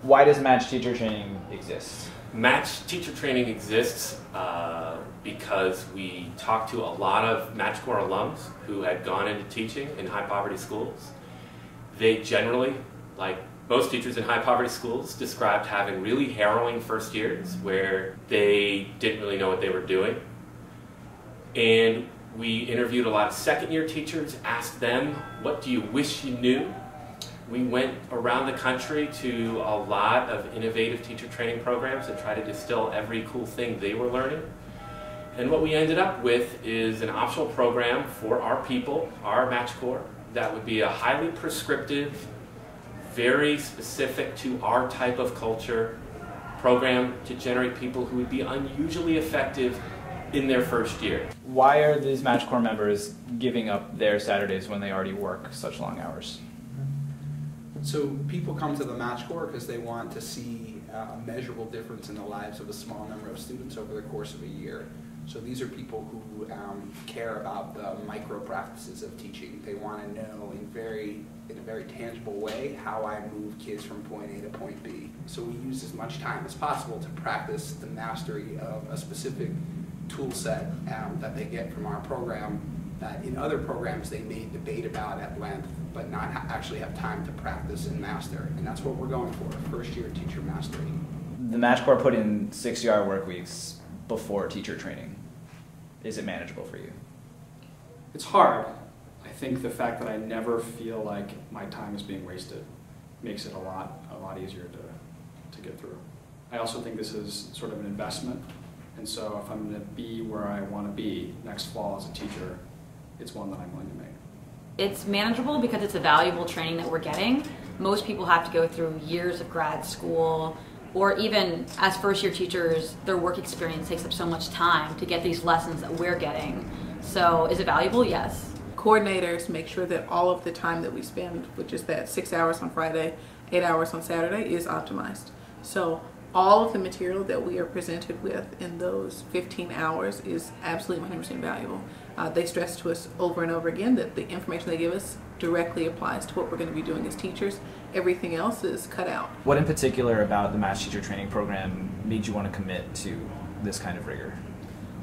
Why does match teacher training exist? Match teacher training exists because we talked to a lot of Match Corps alums who had gone into teaching in high poverty schools. They generally, like most teachers in high poverty schools, described having really harrowing first years where they didn't really know what they were doing. And we interviewed a lot of second year teachers, asked them, what do you wish you knew? We went around the country to a lot of innovative teacher training programs and tried to distill every cool thing they were learning. And what we ended up with is an optional program for our people, our Match Corps, that would be a highly prescriptive, very specific to our type of culture program to generate people who would be unusually effective in their first year. Why are these Match Corps members giving up their Saturdays when they already work such long hours? So people come to the Match Corps because they want to see a measurable difference in the lives of a small number of students over the course of a year. So these are people who care about the micro practices of teaching. They want to know in a very tangible way how I move kids from point A to point B. So we use as much time as possible to practice the mastery of a specific tool set that they get from our program that in other programs they may debate about at length but not actually have time to practice and master. And that's what we're going for, first year teacher mastery. The Match Corps put in 60-hour work weeks before teacher training. Is it manageable for you? It's hard. I think the fact that I never feel like my time is being wasted makes it a lot easier to get through. I also think this is sort of an investment, and so if I'm going to be where I want to be next fall as a teacher, it's one that I'm willing to make. It's manageable because it's a valuable training that we're getting. Most people have to go through years of grad school, or even as first year teachers, their work experience takes up so much time to get these lessons that we're getting. So is it valuable? Yes. Coordinators make sure that all of the time that we spend, which is that 6 hours on Friday, 8 hours on Saturday, is optimized. So all of the material that we are presented with in those 15 hours is absolutely 100% valuable. They stress to us over and over again that the information they give us directly applies to what we're going to be doing as teachers. Everything else is cut out. What in particular about the Match Teacher Training Program made you want to commit to this kind of rigor?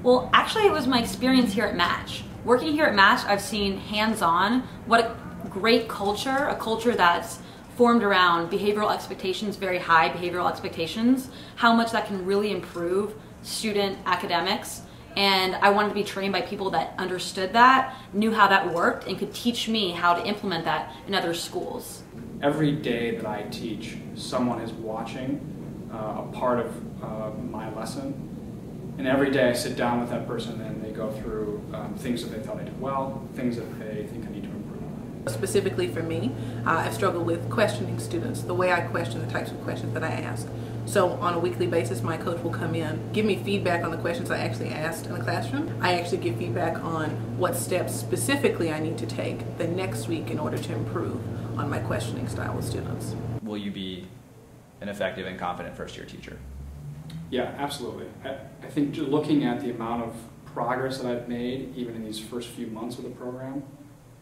Well, actually it was my experience here at Match. Working here at Match, I've seen hands-on what a great culture, a culture that's formed around behavioral expectations, very high behavioral expectations, how much that can really improve student academics. And I wanted to be trained by people that understood that, knew how that worked, and could teach me how to implement that in other schools. Every day that I teach, someone is watching a part of my lesson. And every day I sit down with that person and they go through things that they thought I did well, things that they think I need to improve. Specifically for me, I've struggled with questioning students, the way I question, the types of questions that I ask. So on a weekly basis, my coach will come in, give me feedback on the questions I actually asked in the classroom. I actually give feedback on what steps specifically I need to take the next week in order to improve on my questioning style with students. Will you be an effective and confident first-year teacher? Yeah, absolutely. I think just looking at the amount of progress that I've made, even in these first few months of the program,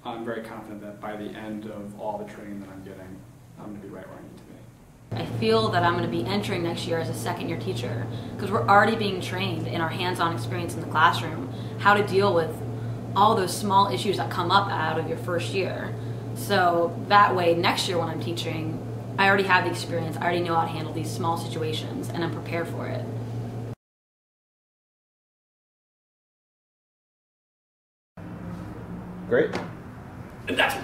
I'm very confident that by the end of all the training that I'm getting, I'm going to be right where I need to be. I feel that I'm going to be entering next year as a second-year teacher because we're already being trained in our hands-on experience in the classroom how to deal with all those small issues that come up out of your first year. So that way, next year when I'm teaching, I already have the experience, I already know how to handle these small situations, and I'm prepared for it. Great. And that's